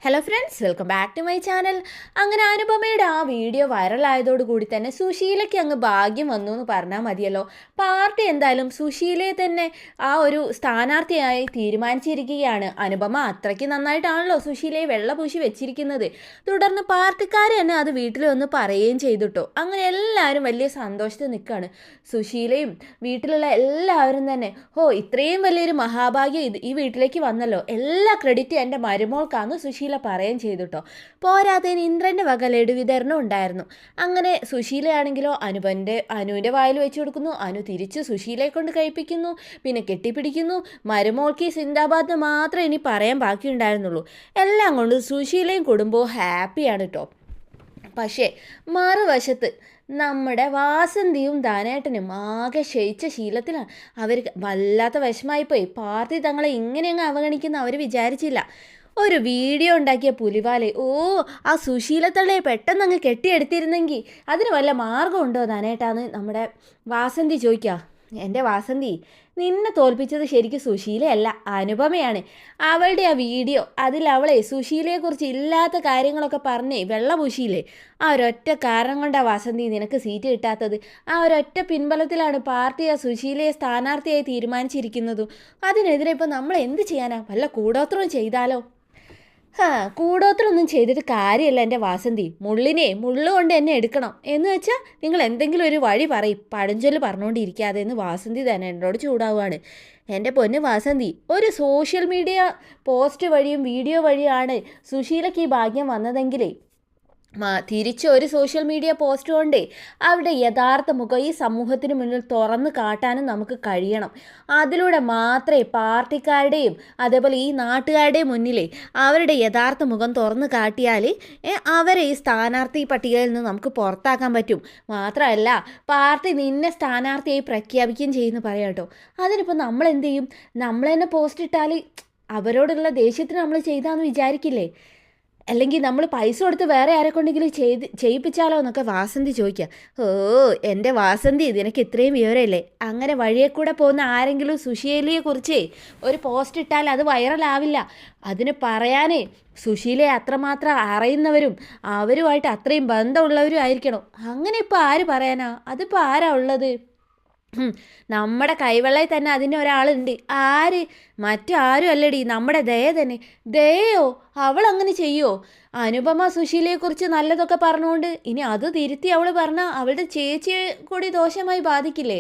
Hello friends, welcome back to my channel. അങ്ങനെ അനുപമയുടെ ആ വീഡിയോ വൈറലായതോടുകൂടി തന്നെ സുശീലയ്ക്ക് അങ്ങ് ഭാഗ്യം വന്നു എന്ന് പറഞ്ഞാൽ മതിയല്ലോ. പാർട്ടി എന്തായാലും സുശീലയെ തന്നെ ആ ഒരു സ്ഥാനാർത്ഥിയായി തീരുമാനിച്ചിരിക്കുകയാണ്. അനുപമ അത്രയ്ക്ക് നന്നായിട്ടാണല്ലോ സുശീലയെ വെള്ളപൂശി വെച്ചിരിക്കുന്നത്. തുടർന്ന് പാർട്ടിക്കാർ തന്നെ അത് വീട്ടിൽ വന്ന് പറയുകയും ചെയ്തിട്ടോ. അങ്ങനെ എല്ലാവരും വലിയ സന്തോഷത്തിൽ നിൽക്കുകയാണ്. സുശീലയും വീട്ടിലുള്ള എല്ലാവരും തന്നെ ഇത്രയും വലിയൊരു മഹാഭാഗ്യം ഈ വീട്ടിലേക്ക് വന്നല്ലോ, എല്ലാ ക്രെഡിറ്റും എൻ്റെ മരുമോൾക്കാന്ന് സുശീല പറയുകയും ചെയ്തുട്ടോ. പോരാത്തതിന് ഇന്ദ്രൻ്റെ വക ലഡു വിതരണം ഉണ്ടായിരുന്നു. അങ്ങനെ സുശീലയാണെങ്കിലോ അനുവിൻ്റെ വായിൽ വെച്ച് കൊടുക്കുന്നു. അനു തിരിച്ച് സുശീലയെ കൊണ്ട് കഴിപ്പിക്കുന്നു, പിന്നെ കെട്ടിപ്പിടിക്കുന്നു. മരുമോൾക്ക് സിന്ദാബാദ് മാത്രമേ ഇനി പറയാൻ ബാക്കിയുണ്ടായിരുന്നുള്ളൂ. എല്ലാം കൊണ്ട് സുശീലയും കുടുംബവും ഹാപ്പിയാണ് കേട്ടോ. പക്ഷേ മറുവശത്ത് നമ്മുടെ വാസന്തിയും ധനേട്ടനും ആകെ ക്ഷയിച്ച ശീലത്തിലാണ്. അവർ വല്ലാത്ത വിഷമായിപ്പോയി. പാർട്ടി തങ്ങളെ ഇങ്ങനെയങ്ങ് അവഗണിക്കുന്ന അവർ വിചാരിച്ചില്ല. ഒരു വീഡിയോ ഉണ്ടാക്കിയ പുലിവാലെ ആ സുശീലത്തള്ളയെ പെട്ടെന്ന് അങ്ങ് കെട്ടിയെടുത്തിരുന്നെങ്കിൽ അതിന് വല്ല മാർഗമുണ്ടോ ധനേട്ടാന്ന് നമ്മുടെ വാസന്തി ചോദിക്കുക. എൻ്റെ വാസന്തി, നിന്നെ തോൽപ്പിച്ചത് ശരിക്കും സുശീലയല്ല, അനുപമയാണ്. അവളുടെ ആ വീഡിയോ, അതിൽ അവളെ സുശീലയെക്കുറിച്ച് ഇല്ലാത്ത കാര്യങ്ങളൊക്കെ പറഞ്ഞേ വെള്ളപൂശിയില്ലേ. ആ ഒരൊറ്റ കാരണം കൊണ്ടാണ് വാസന്തി നിനക്ക് സീറ്റ് കിട്ടാത്തത്. ആ ഒരൊറ്റ പിൻബലത്തിലാണ് പാർട്ടി ആ സുശീലയെ സ്ഥാനാർത്ഥിയായി തീരുമാനിച്ചിരിക്കുന്നതും. അതിനെതിരെ ഇപ്പോൾ നമ്മൾ എന്ത് ചെയ്യാനാ? വല്ല കൂടോത്രവും ചെയ്താലോ? കൂടോത്രമൊന്നും ചെയ്തിട്ട് കാര്യമല്ല എൻ്റെ വാസന്തി. മുള്ളുകൊണ്ട് എന്നെ എടുക്കണം എന്ന് വെച്ചാൽ നിങ്ങൾ എന്തെങ്കിലും ഒരു വഴി പറയും, പഴഞ്ചൊല്ല് പറഞ്ഞുകൊണ്ടിരിക്കാതെ എന്ന് വാസന്തി തന്നെ എന്നോട് ചൂടാവുകയാണ്. എൻ്റെ പൊന്ന് വാസന്തി, ഒരു സോഷ്യൽ മീഡിയ പോസ്റ്റ് വഴിയും വീഡിയോ വഴിയാണ് സുശീലയ്ക്ക് ഈ ഭാഗ്യം വന്നതെങ്കിലേ തിരിച്ച് ഒരു സോഷ്യൽ മീഡിയ പോസ്റ്റ് കൊണ്ടേ അവരുടെ യഥാർത്ഥ മുഖം ഈ സമൂഹത്തിന് മുന്നിൽ തുറന്ന് കാട്ടാനും നമുക്ക് കഴിയണം. അതിലൂടെ മാത്രമേ പാർട്ടിക്കാരുടെയും അതേപോലെ ഈ നാട്ടുകാരുടെയും മുന്നിലേ അവരുടെ യഥാർത്ഥ മുഖം തുറന്ന് കാട്ടിയാൽ അവരെ ഈ സ്ഥാനാർത്ഥി പട്ടികയിൽ നിന്ന് നമുക്ക് പുറത്താക്കാൻ പറ്റും. മാത്രമല്ല, പാർട്ടി നിന്നെ സ്ഥാനാർത്ഥിയായി പ്രഖ്യാപിക്കുകയും ചെയ്യുമെന്ന് പറയാം കേട്ടോ. അതിനിപ്പോൾ നമ്മൾ എന്ത് ചെയ്യും? നമ്മൾ തന്നെ പോസ്റ്റ് ഇട്ടാൽ അവരോടുള്ള ദേഷ്യത്തിന് നമ്മൾ ചെയ്താന്ന് വിചാരിക്കില്ലേ? അല്ലെങ്കിൽ നമ്മൾ പൈസ കൊടുത്ത് വേറെ ആരെക്കൊണ്ടെങ്കിലും ചെയ്യിപ്പിച്ചാലോ എന്നൊക്കെ വാസന്തി ചോദിക്കുക. എൻ്റെ വാസന്തി, നിനക്ക് ഇത്രയും വിവരമില്ലേ? അങ്ങനെ വഴിയെ കൂടെ പോകുന്ന ആരെങ്കിലും സുശീലയെക്കുറിച്ച് ഒരു പോസ്റ്റ് ഇട്ടാൽ അത് വൈറലാവില്ല. അതിന് പറയാനേ സുശീലയെ അത്രമാത്രം അറിയുന്നവരും അവരുമായിട്ട് അത്രയും ബന്ധമുള്ളവരും ആയിരിക്കണം. അങ്ങനെ ഇപ്പോൾ ആര് പറയാനാ? അതിപ്പോൾ ആരാ ഉള്ളത്? നമ്മുടെ കൈവെള്ളയിൽ തന്നെ അതിന് ഒരാളുണ്ട്. ആര്? മറ്റാരും അല്ലടി, നമ്മുടെ ദയ തന്നെ. ദയോ? അവൾ അങ്ങനെ ചെയ്യുമോ? അനുപമ സുശീലയെക്കുറിച്ച് നല്ലതൊക്കെ പറഞ്ഞുകൊണ്ട് ഇനി അത് തിരുത്തി അവൾ പറഞ്ഞാൽ അവളുടെ ചേച്ചിയെ കൂടി ദോഷമായി ബാധിക്കില്ലേ?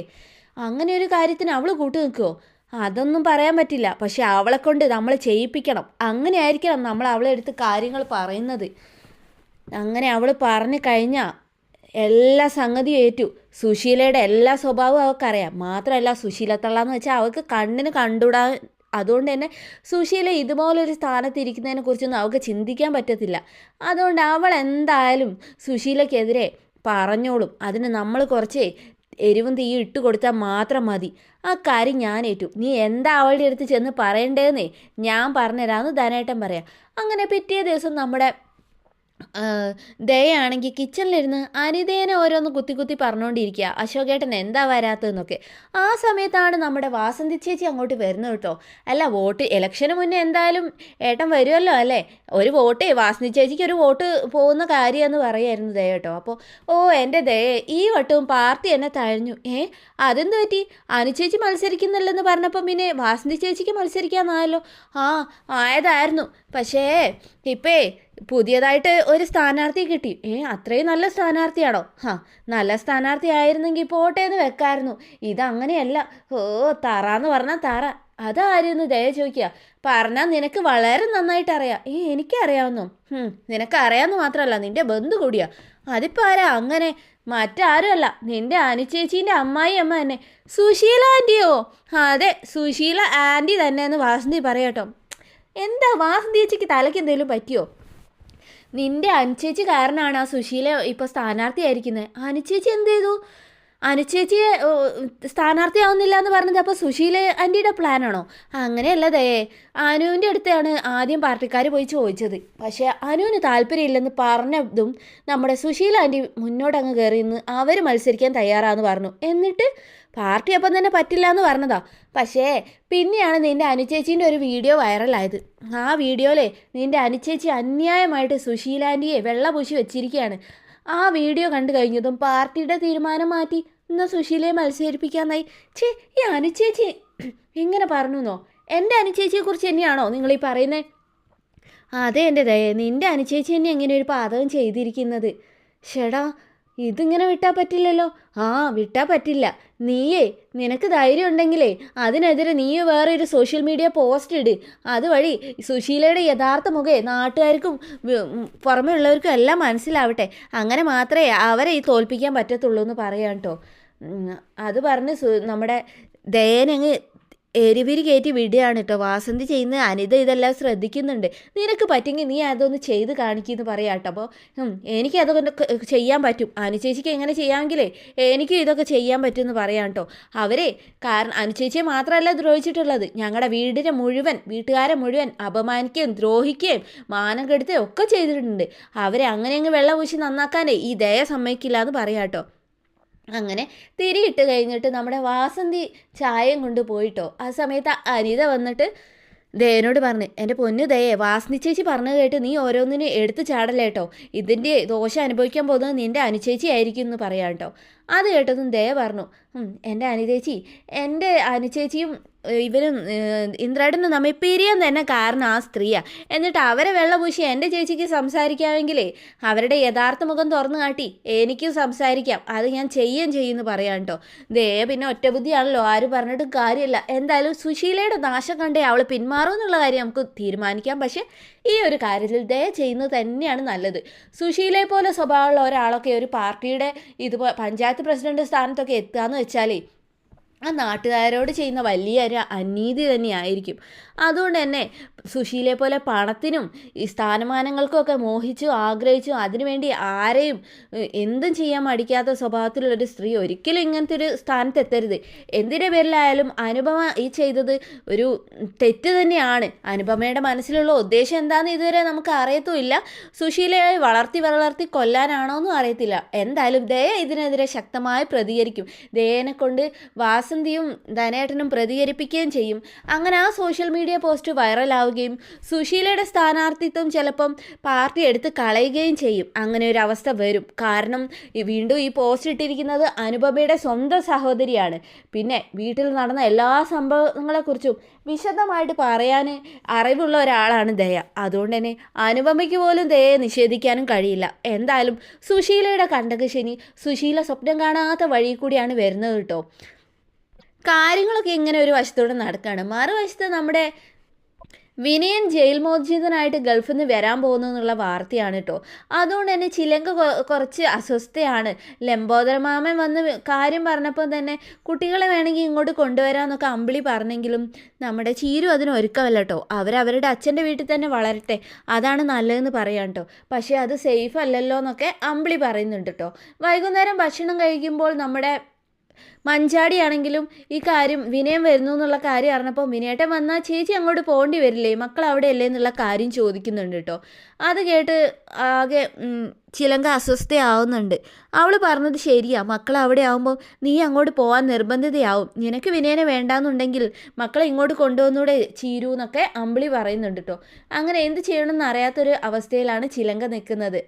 അങ്ങനെ ഒരു കാര്യത്തിന് അവൾ കൂട്ടു നിൽക്കുമോ? അതൊന്നും പറയാൻ പറ്റില്ല. പക്ഷെ അവളെ കൊണ്ട് നമ്മൾ ചെയ്യിപ്പിക്കണം. അങ്ങനെ ആയിരിക്കണം നമ്മൾ അവളെ എടുത്ത് കാര്യങ്ങൾ പറയുന്നത്. അങ്ങനെ അവൾ പറഞ്ഞു കഴിഞ്ഞാൽ എല്ലാ സംഗതിയും ഏറ്റു. സുശീലയുടെ എല്ലാ സ്വഭാവവും അവൾക്കറിയാം. മാത്രമല്ല, സുശീല തള്ളാന്ന് വെച്ചാൽ അവൾക്ക് കണ്ണിന് കണ്ടുകൂടാ. അതുകൊണ്ട് തന്നെ സുശീല ഇതുപോലൊരു സ്ഥാനത്തിരിക്കുന്നതിനെ കുറിച്ചൊന്നും അവൾക്ക് ചിന്തിക്കാൻ പറ്റത്തില്ല. അതുകൊണ്ട് അവൾ എന്തായാലും സുശീലയ്ക്കെതിരെ പറഞ്ഞോളും. അതിന് നമ്മൾ കുറച്ച് എരിവും തീയും ഇട്ട് കൊടുത്താൽ മാത്രം മതി. ആ കാര്യം ഞാൻ ഏറ്റു. നീ എന്താ അവളുടെ അടുത്ത് ചെന്ന് പറയണ്ടേന്നേ ഞാൻ പറഞ്ഞുതരാമെന്ന് ധനേട്ടൻ പറയാം. അങ്ങനെ പിറ്റേ ദിവസം നമ്മുടെ ദയാണെങ്കിൽ കിച്ചണിലിരുന്ന് അനിതേനെ ഓരോന്ന് കുത്തി കുത്തി പറഞ്ഞുകൊണ്ടിരിക്കുക. അശോകേട്ടൻ എന്താ വരാത്തതെന്നൊക്കെ. ആ സമയത്താണ് നമ്മുടെ വാസന്തി ചേച്ചി അങ്ങോട്ട് വരുന്നത് കേട്ടോ. അല്ല, ഇലക്ഷന് മുന്നേ എന്തായാലും ഏട്ടൻ വരുമല്ലോ അല്ലേ? ഒരു വോട്ടേ വാസന്തി ചേച്ചിക്ക് ഒരു വോട്ട് പോകുന്ന കാര്യമെന്ന് പറയായിരുന്നു ദയ കേട്ടോ. അപ്പോൾ എൻ്റെ ദയ, ഈ വട്ടവും പാർട്ടി എന്നെ തഴഞ്ഞു. അതെന്ത് പറ്റി? അനുചേച്ചി മത്സരിക്കുന്നില്ലെന്ന് പറഞ്ഞപ്പം പിന്നെ വാസന്തി ചേച്ചിക്ക് മത്സരിക്കാമെന്നായല്ലോ. ആയതായിരുന്നു. പക്ഷേ ഇപ്പേ പുതിയതായിട്ട് ഒരു സ്ഥാനാർത്ഥി കിട്ടി. അത്രയും നല്ല സ്ഥാനാർത്ഥിയാണോ? നല്ല സ്ഥാനാർത്ഥി ആയിരുന്നെങ്കിൽ പോട്ടെ എന്ന് വെക്കായിരുന്നു. ഇതങ്ങനെയല്ല. തറാന്ന് പറഞ്ഞാൽ തറ. അതായിരുന്നു ദയ ചോദിക്കുക. പറഞ്ഞാൽ നിനക്ക് വളരെ നന്നായിട്ട് അറിയാം. എനിക്കറിയാവുന്നു. നിനക്ക് അറിയാമെന്ന് മാത്രമല്ല, നിൻ്റെ ബന്ധു കൂടിയാ. അതിപ്പോൾ ആരാ അങ്ങനെ? മറ്റാരുമല്ല, നിൻ്റെ അനുചേച്ചീൻ്റെ അമ്മായി അമ്മ തന്നെ, സുശീല ആൻറ്റിയോ? അതെ, സുശീല ആൻറ്റി തന്നെ എന്ന് വാസന്തി പറയാട്ടോ. എന്താ വാസന്തി ചേച്ചിക്ക് തലയ്ക്ക് എന്തെങ്കിലും പറ്റിയോ? നിൻ്റെ അനുചേച്ചി കാരണമാണ് ആ സുശീല ഇപ്പോൾ സ്ഥാനാർത്ഥിയായിരിക്കുന്നത്. അനുചേച്ചി എന്ത് ചെയ്തു? അനുചേച്ചിയെ സ്ഥാനാർത്ഥിയാവുന്നില്ല എന്ന് പറഞ്ഞത് അപ്പോൾ സുശീല ആൻറ്റിയുടെ പ്ലാനാണോ? അങ്ങനെയല്ല ദയേ, അനുവിൻ്റെ അടുത്താണ് ആദ്യം പാർട്ടിക്കാർ പോയി ചോദിച്ചത്. പക്ഷേ അനുവിന് താല്പര്യമില്ലെന്ന് പറഞ്ഞതും നമ്മുടെ സുശീല ആൻറ്റി മുന്നോട്ടങ്ങ് കയറി നിന്ന് അവർ മത്സരിക്കാൻ തയ്യാറാന്ന് പറഞ്ഞു. എന്നിട്ട് പാർട്ടി അപ്പം തന്നെ പറ്റില്ല എന്ന് പറഞ്ഞതാ. പക്ഷേ പിന്നെയാണ് നിൻ്റെ അനുചേച്ചീൻ്റെ ഒരു വീഡിയോ വൈറലായത്. ആ വീഡിയോയിലെ നിൻ്റെ അനുചേച്ചി അന്യായമായിട്ട് സുശീല ആൻറ്റിയെ വെള്ളപൂശി വെച്ചിരിക്കുകയാണ്. ആ വീഡിയോ കണ്ടു കഴിഞ്ഞതും പാർട്ടിയുടെ തീരുമാനം മാറ്റി എന്നാൽ സുശീലയെ മത്സരിപ്പിക്കാന്നായി. ഈ അനുചേച്ചി എങ്ങനെ പറഞ്ഞുന്നോ? എൻ്റെ അനുചേച്ചിയെക്കുറിച്ച് തന്നെയാണോ നിങ്ങളീ പറയുന്നത്? അതെ എൻ്റെ ദയ, നിൻ്റെ അനുചേച്ചി തന്നെ എങ്ങനെ ഒരു പാതകം ചെയ്തിരിക്കുന്നത്. ഷെടാ, ഇതിങ്ങനെ വിട്ടാൽ പറ്റില്ലല്ലോ. വിട്ടാൽ പറ്റില്ല. നിനക്ക് ധൈര്യം ഉണ്ടെങ്കിലേ അതിനെതിരെ നീ വേറെ ഒരു സോഷ്യൽ മീഡിയ പോസ്റ്റ് ഇട്. അതുവഴി സുശീലയുടെ യഥാർത്ഥ മുഖം നാട്ടുകാർക്കും പുറമേ ഉള്ളവർക്കും എല്ലാം മനസ്സിലാവട്ടെ. അങ്ങനെ മാത്രമേ അവരെ ഈ തോൽപ്പിക്കാൻ പറ്റത്തുള്ളൂ എന്ന് പറയാം കേട്ടോ. അത് പറഞ്ഞ് നമ്മുടെ ദയനങ്ങ് എരിവിരി കയറ്റി വിടുകയാണ് കേട്ടോ. വാസന്തി ചെയ്യുന്ന അനിത ഇതെല്ലാം ശ്രദ്ധിക്കുന്നുണ്ട്. നിനക്ക് പറ്റുമെങ്കിൽ നീ അതൊന്ന് ചെയ്ത് കാണിക്കുമെന്ന് പറയാം കേട്ടോ. അപ്പോൾ എനിക്കതൊക്കെ ചെയ്യാൻ പറ്റും. അനുചേച്ചിക്ക് എങ്ങനെ ചെയ്യാമെങ്കിലേ എനിക്കും ഇതൊക്കെ ചെയ്യാൻ പറ്റുമെന്ന് പറയാം കേട്ടോ. കാരണം അനുചേച്ചിയെ മാത്രമല്ല ദ്രോഹിച്ചിട്ടുള്ളത്, ഞങ്ങളുടെ വീട്ടുകാരെ മുഴുവൻ അപമാനിക്കുകയും ദ്രോഹിക്കുകയും മാനം കെടുത്തുകയും ഒക്കെ ചെയ്തിട്ടുണ്ട്. അവരെ അങ്ങനെ അങ്ങ് വെള്ളപൂശി നന്നാക്കാനേ ഈ ദയ സമ്മതിക്കില്ല എന്ന് പറയാം കേട്ടോ. അങ്ങനെ തിരിയിട്ട് കഴിഞ്ഞിട്ട് നമ്മുടെ വാസന്തി ചായയും കൊണ്ട് പോയിട്ടോ. ആ സമയത്ത് അനിത വന്നിട്ട് ദയനോട് പറഞ്ഞു, എൻ്റെ പൊന്നു ദയേ, വാസന്തി ചേച്ചി പറഞ്ഞു കേട്ട് നീ ഓരോന്നിനും എടുത്ത് ചാടല്ലേട്ടോ. ഇതിൻ്റെ ദോഷം അനുഭവിക്കാൻ പോകുന്നത് നിൻ്റെ അനുചേച്ചി ആയിരിക്കും എന്ന് പറയാം കേട്ടോ. അത് കേട്ടതും ദയ പറഞ്ഞു, എൻ്റെ അനുചേച്ചിയും ഇവരും ഇന്ദ്രേട്ടനും നമ്മെ പിരിയാൻ തന്നെ കാരണം ആ സ്ത്രീയാണ്. എന്നിട്ട് അവരെ വെള്ളപൂശി എൻ്റെ ചേച്ചിക്ക് സംസാരിക്കാമെങ്കിലേ അവരുടെ യഥാർത്ഥ മുഖം തുറന്നു കാട്ടി എനിക്കും സംസാരിക്കാം. അത് ഞാൻ ചെയ്യുമെന്ന് പറയാം കേട്ടോ. ദയ പിന്നെ ഒറ്റബുദ്ധിയാണല്ലോ, ആരും പറഞ്ഞിട്ടും കാര്യമില്ല. എന്തായാലും സുശീലയുടെ നാശം കണ്ടേ അവൾ പിന്മാറും എന്നുള്ള കാര്യം നമുക്ക് തീരുമാനിക്കാം. പക്ഷേ ഈ ഒരു കാര്യത്തിൽ ദയ ചെയ്യുന്നത് തന്നെയാണ് നല്ലത്. സുശീലയെ പോലെ സ്വഭാവമുള്ള ഒരാളൊക്കെ ഒരു പാർട്ടിയുടെ ഇതുപോലെ പഞ്ചായത്ത് പ്രസിഡന്റ് സ്ഥാനത്തൊക്കെ എത്തുകയെന്ന് വെച്ചാലേ ആ നാട്ടുകാരോട് ചെയ്യുന്ന വലിയൊരു അനീതി തന്നെയായിരിക്കും. അതുകൊണ്ട് തന്നെ സുശീലയെ പോലെ പണത്തിനും ഈ സ്ഥാനമാനങ്ങൾക്കുമൊക്കെ മോഹിച്ചു ആഗ്രഹിച്ചു അതിനുവേണ്ടി ആരെയും എന്തും ചെയ്യാൻ മടിക്കാത്ത സ്വഭാവത്തിലുള്ളൊരു സ്ത്രീ ഒരിക്കലും ഇങ്ങനത്തെ ഒരു സ്ഥാനത്തെത്തരുത്. എന്തിൻ്റെ പേരിലായാലും അനുപമ ഈ ചെയ്തത് ഒരു തെറ്റ് തന്നെയാണ്. അനുപമയുടെ മനസ്സിലുള്ള ഉദ്ദേശം എന്താണെന്ന് ഇതുവരെ നമുക്ക് അറിയത്തുമില്ല. സുശീലയെ വളർത്തി കൊല്ലാനാണോ എന്നും അറിയത്തില്ല. എന്തായാലും ദയ ഇതിനെതിരെ ശക്തമായി പ്രതികരിക്കും. ദയനെ കൊണ്ട് വാസന്തിയും ധനേട്ടനും പ്രതികരിപ്പിക്കുകയും ചെയ്യും. അങ്ങനെ ആ സോഷ്യൽ മീഡിയ പോസ്റ്റ് വൈറലാവുകയും സുശീലയുടെ സ്ഥാനാർത്ഥിത്വം ചിലപ്പം പാർട്ടി എടുത്ത് കളയുകയും ചെയ്യും. അങ്ങനെ ഒരു അവസ്ഥ വരും. കാരണം വീണ്ടും ഈ പോസ്റ്റ് ഇട്ടിരിക്കുന്നത് അനുപമയുടെ സ്വന്തം സഹോദരിയാണ്. പിന്നെ വീട്ടിൽ നടന്ന എല്ലാ സംഭവങ്ങളെക്കുറിച്ചും വിശദമായിട്ട് പറയാൻ അറിവുള്ള ഒരാളാണ് ദയ. അതുകൊണ്ട് തന്നെ അനുപമയ്ക്ക് പോലും ദയയെ നിഷേധിക്കാനും കഴിയില്ല. എന്തായാലും സുശീലയുടെ കണ്ടകശനി സുശീല സ്വപ്നം കാണാത്ത വഴി കൂടിയാണ് വരുന്നത് കേട്ടോ. കാര്യങ്ങളൊക്കെ ഇങ്ങനെ ഒരു വശത്തോടെ നടക്കുകയാണ്. മറുവശത്ത് നമ്മുടെ വിനയൻ ജയിൽ മോചിതനായിട്ട് ഗൾഫിൽ നിന്ന് വരാൻ പോകുന്നു എന്നുള്ള വാർത്തയാണ് കേട്ടോ. അതുകൊണ്ട് തന്നെ ചിലങ്ക കുറച്ച് അസ്വസ്ഥയാണ്. ലംബോദരമാമൻ വന്ന് കാര്യം പറഞ്ഞപ്പോൾ തന്നെ കുട്ടികളെ വേണമെങ്കിൽ ഇങ്ങോട്ട് കൊണ്ടുവരാമെന്നൊക്കെ അമ്പിളി പറഞ്ഞെങ്കിലും നമ്മുടെ ചീരു അതിന് ഒരുക്കമല്ല കേട്ടോ. അവരവരുടെ അച്ഛൻ്റെ വീട്ടിൽ തന്നെ വളരട്ടെ, അതാണ് നല്ലതെന്ന് പറയാം കേട്ടോ. പക്ഷേ അത് സേഫ് അല്ലല്ലോ എന്നൊക്കെ അമ്പിളി പറയുന്നുണ്ട് കേട്ടോ. വൈകുന്നേരം ഭക്ഷണം കഴിക്കുമ്പോൾ നമ്മുടെ മഞ്ചാടിയാണെങ്കിലും ഈ കാര്യം വിനയം വരുന്നു എന്നുള്ള കാര്യം അറിഞ്ഞപ്പോൾ വിനയേട്ടൻ വന്നാൽ ചേച്ചി അങ്ങോട്ട് പോകേണ്ടി വരില്ലേ, മക്കൾ അവിടെ അല്ലേ എന്നുള്ള കാര്യം ചോദിക്കുന്നുണ്ട് കേട്ടോ. അത് കേട്ട് ആകെ ചിലങ്ക അസ്വസ്ഥയാവുന്നുണ്ട്. അവൾ പറഞ്ഞത് ശരിയാ, മക്കൾ അവിടെ ആവുമ്പോൾ നീ അങ്ങോട്ട് പോകാൻ നിർബന്ധിതയാവും. നിനക്ക് വിനയനെ വേണ്ടാന്നുണ്ടെങ്കിൽ മക്കളെ ഇങ്ങോട്ട് കൊണ്ടുവന്നൂടെ ചീരു എന്നൊക്കെ അമ്പിളി പറയുന്നുണ്ട് കേട്ടോ. അങ്ങനെ എന്ത് ചെയ്യണമെന്ന് അറിയാത്തൊരു അവസ്ഥയിലാണ് ചിലങ്ക നിൽക്കുന്നത്.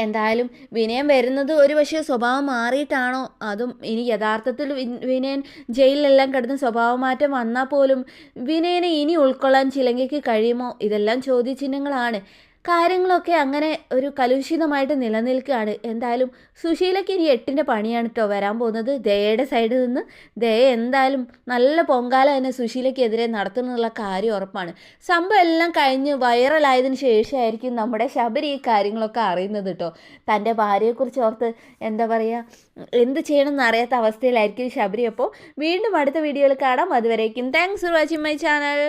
എന്തായാലും വിനയൻ വരുന്നത് ഒരു പക്ഷേ സ്വഭാവം മാറിയിട്ടാണോ, അതും ഇനി യഥാർത്ഥത്തിൽ വിനയൻ ജയിലിലെല്ലാം കിടന്ന് സ്വഭാവമാറ്റം വന്നാൽ പോലും വിനയനെ ഇനി ഉൾക്കൊള്ളാൻ ചിലങ്കയ്ക്ക് കഴിയുമോ, ഇതെല്ലാം ചോദ്യചിഹ്നങ്ങളാണ്. കാര്യങ്ങളൊക്കെ അങ്ങനെ ഒരു കലുഷിതമായിട്ട് നിലനിൽക്കുകയാണ്. എന്തായാലും സുശീലയ്ക്ക് ഇനി 8ൻ്റെ പണിയാണ് കേട്ടോ വരാൻ പോകുന്നത്. ദയയുടെ സൈഡിൽ നിന്ന് ദയ എന്തായാലും നല്ല പൊങ്കാല തന്നെ സുശീലയ്ക്കെതിരെ നടത്തുന്നുള്ള കാര്യം ഉറപ്പാണ്. സംഭവം എല്ലാം കഴിഞ്ഞ് വൈറലായതിനു ശേഷമായിരിക്കും നമ്മുടെ ശബരി ഈ കാര്യങ്ങളൊക്കെ അറിയുന്നത് കേട്ടോ. തൻ്റെ ഭാര്യയെക്കുറിച്ച് ഓർത്ത് എന്താ പറയുക, എന്ത് ചെയ്യണമെന്ന് അറിയാത്ത അവസ്ഥയിലായിരിക്കും ശബരി. അപ്പോൾ വീണ്ടും അടുത്ത വീഡിയോയിൽ കാണാം. അതുവരേക്കും thanks for watching my channel.